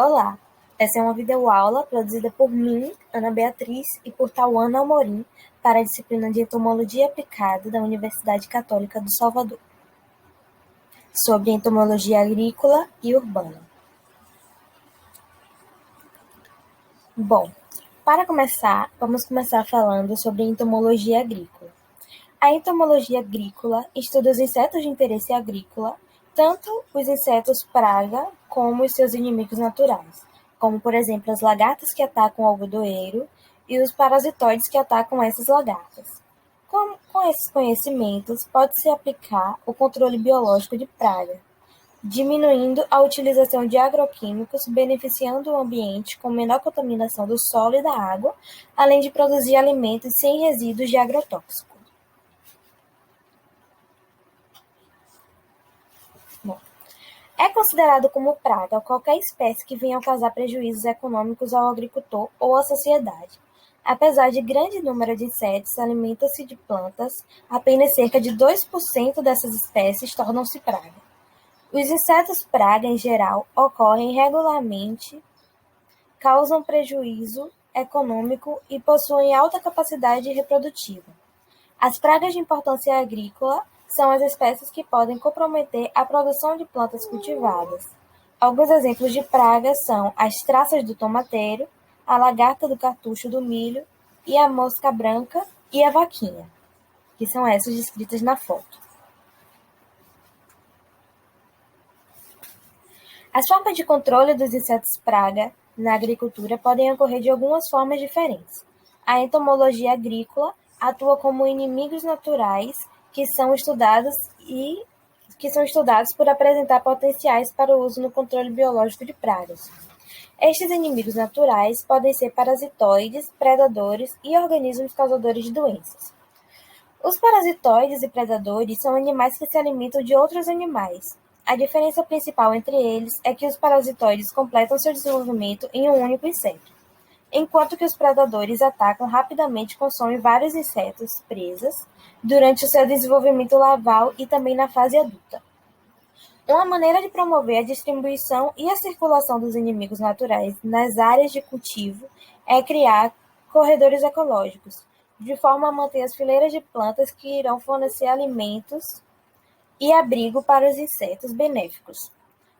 Olá, essa é uma videoaula produzida por mim, Ana Beatriz, e por Tauana Amorim, para a disciplina de Entomologia Aplicada da Universidade Católica do Salvador, sobre entomologia agrícola e urbana. Bom, para começar, vamos começar falando sobre entomologia agrícola. A entomologia agrícola estuda os insetos de interesse agrícola, tanto os insetos praga como os seus inimigos naturais, como, por exemplo, as lagartas que atacam o algodoeiro e os parasitoides que atacam essas lagartas. Com esses conhecimentos, pode-se aplicar o controle biológico de praga, diminuindo a utilização de agroquímicos, beneficiando o ambiente com menor contaminação do solo e da água, além de produzir alimentos sem resíduos de agrotóxicos. É considerado como praga qualquer espécie que venha a causar prejuízos econômicos ao agricultor ou à sociedade. Apesar de grande número de insetos alimentam-se de plantas, apenas cerca de 2% dessas espécies tornam-se praga. Os insetos praga, em geral, ocorrem regularmente, causam prejuízo econômico e possuem alta capacidade reprodutiva. As pragas de importância agrícola são as espécies que podem comprometer a produção de plantas cultivadas. Alguns exemplos de pragas são as traças do tomateiro, a lagarta do cartucho do milho e a mosca branca e a vaquinha, que são essas descritas na foto. As formas de controle dos insetos praga na agricultura podem ocorrer de algumas formas diferentes. A entomologia agrícola atua como inimigos naturais que são estudados por apresentar potenciais para o uso no controle biológico de pragas. Estes inimigos naturais podem ser parasitoides, predadores e organismos causadores de doenças. Os parasitoides e predadores são animais que se alimentam de outros animais. A diferença principal entre eles é que os parasitoides completam seu desenvolvimento em um único inseto, enquanto que os predadores atacam rapidamente e consomem vários insetos presas durante o seu desenvolvimento larval e também na fase adulta. Uma maneira de promover a distribuição e a circulação dos inimigos naturais nas áreas de cultivo é criar corredores ecológicos, de forma a manter as fileiras de plantas que irão fornecer alimentos e abrigo para os insetos benéficos.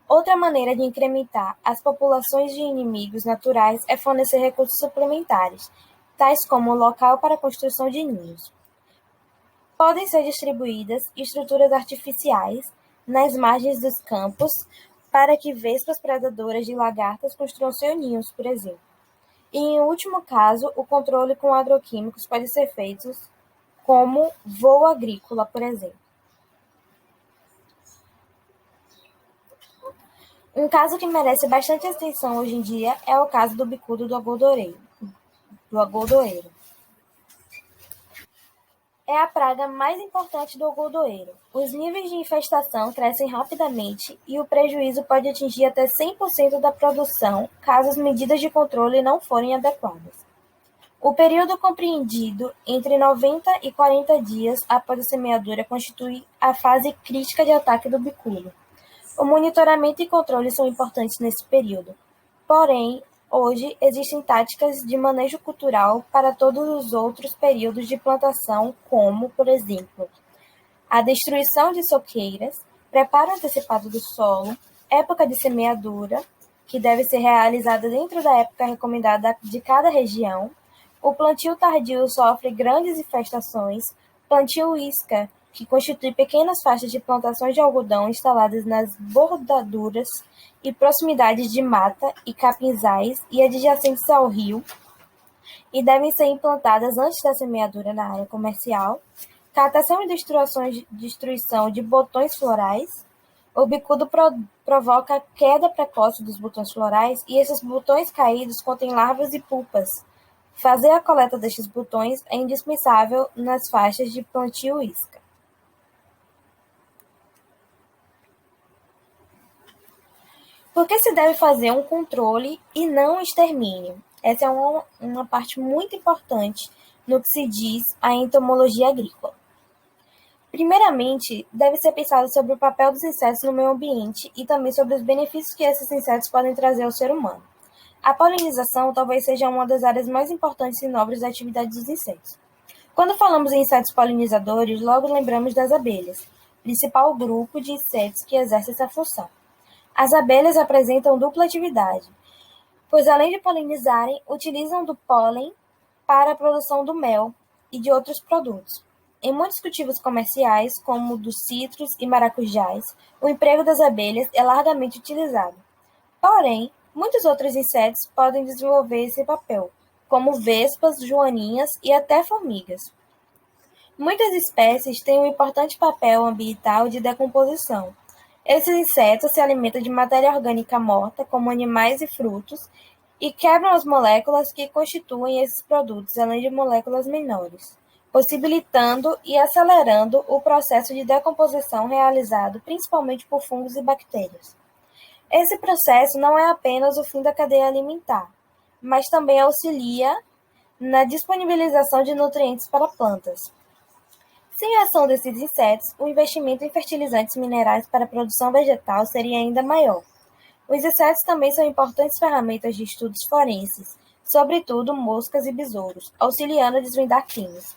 Outra maneira de incrementar as populações de inimigos naturais é fornecer recursos suplementares, tais como local para a construção de ninhos. Podem ser distribuídas estruturas artificiais nas margens dos campos para que vespas predadoras de lagartas construam seus ninhos, por exemplo. E, em último caso, o controle com agroquímicos pode ser feito como voo agrícola, por exemplo. Um caso que merece bastante atenção hoje em dia é o caso do bicudo do agoldoeiro. É a praga mais importante do agoldoeiro. Os níveis de infestação crescem rapidamente e o prejuízo pode atingir até 100% da produção caso as medidas de controle não forem adequadas. O período compreendido entre 90 e 40 dias após a semeadura constitui a fase crítica de ataque do bicudo. O monitoramento e controle são importantes nesse período. Porém, hoje existem táticas de manejo cultural para todos os outros períodos de plantação, como, por exemplo, a destruição de soqueiras, preparo antecipado do solo, época de semeadura, que deve ser realizada dentro da época recomendada de cada região. O plantio tardio sofre grandes infestações, plantio isca, que constitui pequenas faixas de plantações de algodão instaladas nas bordaduras e proximidades de mata e capinzais e adjacentes ao rio, e devem ser implantadas antes da semeadura na área comercial. Catação e destruição de botões florais. O bicudo provoca a queda precoce dos botões florais e esses botões caídos contêm larvas e pupas. Fazer a coleta destes botões é indispensável nas faixas de plantio isca. Por que se deve fazer um controle e não um extermínio? Essa é uma parte muito importante no que se diz a entomologia agrícola. Primeiramente, deve ser pensado sobre o papel dos insetos no meio ambiente e também sobre os benefícios que esses insetos podem trazer ao ser humano. A polinização talvez seja uma das áreas mais importantes e nobres da atividade dos insetos. Quando falamos em insetos polinizadores, logo lembramos das abelhas, principal grupo de insetos que exerce essa função. As abelhas apresentam dupla atividade, pois além de polinizarem, utilizam do pólen para a produção do mel e de outros produtos. Em muitos cultivos comerciais, como o dos citros e maracujás, o emprego das abelhas é largamente utilizado. Porém, muitos outros insetos podem desenvolver esse papel, como vespas, joaninhas e até formigas. Muitas espécies têm um importante papel ambiental de decomposição. Esses insetos se alimentam de matéria orgânica morta, como animais e frutos, e quebram as moléculas que constituem esses produtos, além de moléculas menores, possibilitando e acelerando o processo de decomposição realizado principalmente por fungos e bactérias. Esse processo não é apenas o fim da cadeia alimentar, mas também auxilia na disponibilização de nutrientes para plantas. Sem a ação desses insetos, o investimento em fertilizantes minerais para a produção vegetal seria ainda maior. Os insetos também são importantes ferramentas de estudos forenses, sobretudo moscas e besouros, auxiliando a desvendar crimes.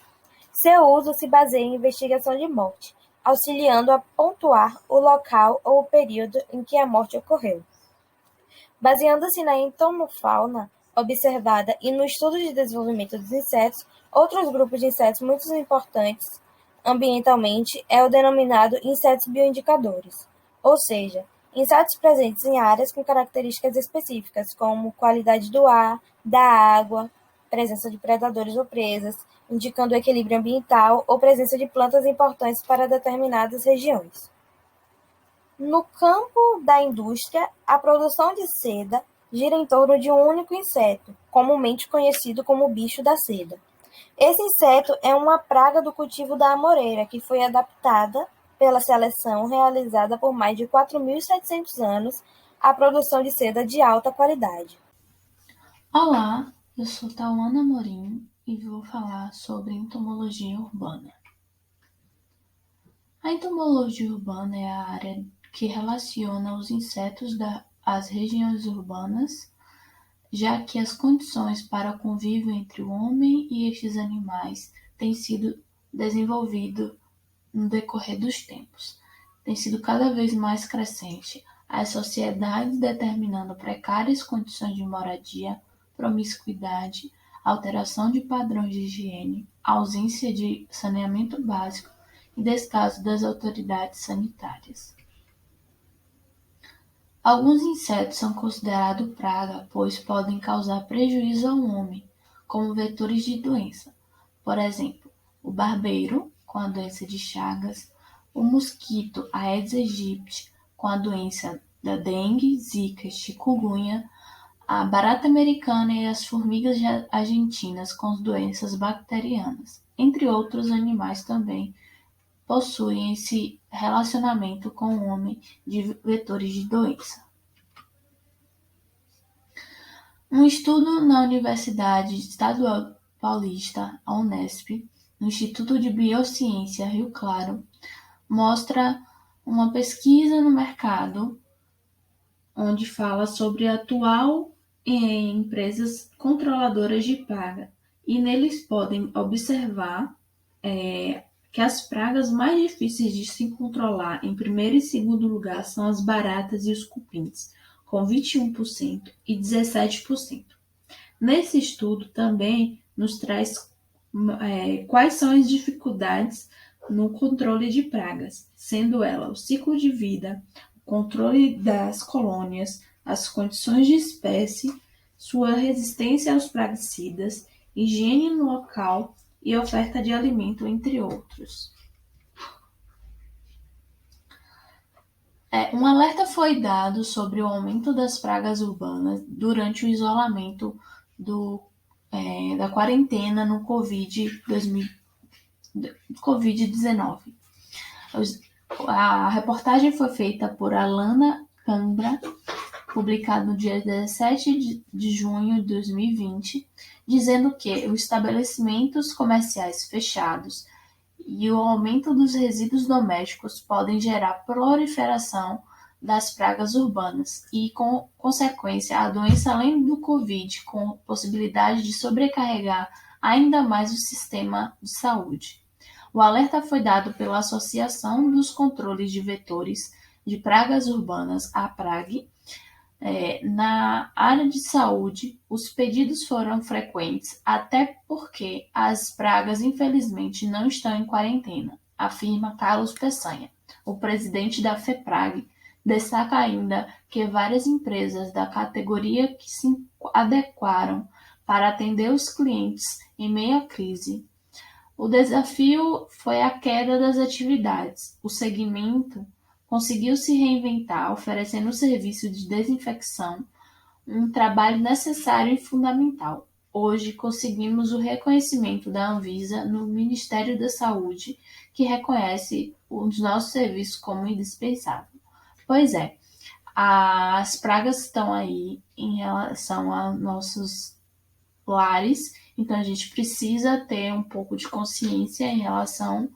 Seu uso se baseia em investigação de morte, auxiliando a pontuar o local ou o período em que a morte ocorreu. Baseando-se na entomofauna observada e no estudo de desenvolvimento dos insetos, outros grupos de insetos muito importantes ambientalmente é o denominado insetos bioindicadores, ou seja, insetos presentes em áreas com características específicas, como qualidade do ar, da água, presença de predadores ou presas, indicando o equilíbrio ambiental ou presença de plantas importantes para determinadas regiões. No campo da indústria, a produção de seda gira em torno de um único inseto, comumente conhecido como bicho da seda. Esse inseto é uma praga do cultivo da amoreira, que foi adaptada pela seleção realizada por mais de 4.700 anos à produção de seda de alta qualidade. Olá, eu sou Tauana Amorim e vou falar sobre entomologia urbana. A entomologia urbana é a área que relaciona os insetos às regiões urbanas, já que as condições para o convívio entre o homem e estes animais têm sido desenvolvido no decorrer dos tempos. Tem sido cada vez mais crescente as sociedades determinando precárias condições de moradia, promiscuidade, alteração de padrões de higiene, ausência de saneamento básico e descaso das autoridades sanitárias. Alguns insetos são considerados praga, pois podem causar prejuízo ao homem, como vetores de doença. Por exemplo, o barbeiro, com a doença de Chagas, o mosquito Aedes aegypti, com a doença da dengue, zika e chikungunya, a barata americana e as formigas argentinas com as doenças bacterianas, entre outros animais também possuem esse relacionamento com o homem de vetores de doença. Um estudo na Universidade Estadual Paulista, a Unesp, no Instituto de Biociência Rio Claro, mostra uma pesquisa no mercado onde fala sobre a atual empresas controladoras de praga e neles podem observar que as pragas mais difíceis de se controlar em primeiro e segundo lugar são as baratas e os cupins, com 21% e 17%. Nesse estudo também nos traz quais são as dificuldades no controle de pragas, sendo ela o ciclo de vida, o controle das colônias, as condições de espécie, sua resistência aos praguicidas, higiene no local e oferta de alimento, entre outros. Um alerta foi dado sobre o aumento das pragas urbanas durante o isolamento da quarentena no Covid-19. A reportagem foi feita por Alana Cambra, publicada no dia 17 de junho de 2020, dizendo que os estabelecimentos comerciais fechados e o aumento dos resíduos domésticos podem gerar proliferação das pragas urbanas e, com consequência, a doença além do Covid, com possibilidade de sobrecarregar ainda mais o sistema de saúde. O alerta foi dado pela Associação dos Controles de Vetores de Pragas Urbanas, a APRAG. Na área de saúde, os pedidos foram frequentes, até porque as pragas, infelizmente, não estão em quarentena, afirma Carlos Peçanha, o presidente da FEPRAG. Destaca ainda que várias empresas da categoria que se adequaram para atender os clientes em meio à crise. O desafio foi a queda das atividades. O segmento conseguiu se reinventar, oferecendo serviço de desinfecção, um trabalho necessário e fundamental. Hoje conseguimos o reconhecimento da Anvisa no Ministério da Saúde, que reconhece os nossos serviços como indispensável. Pois é, as pragas estão aí em relação a nossos lares, então a gente precisa ter um pouco de consciência em relação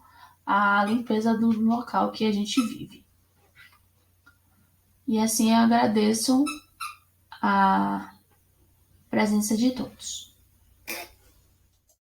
à limpeza do local que a gente vive. E assim eu agradeço a presença de todos.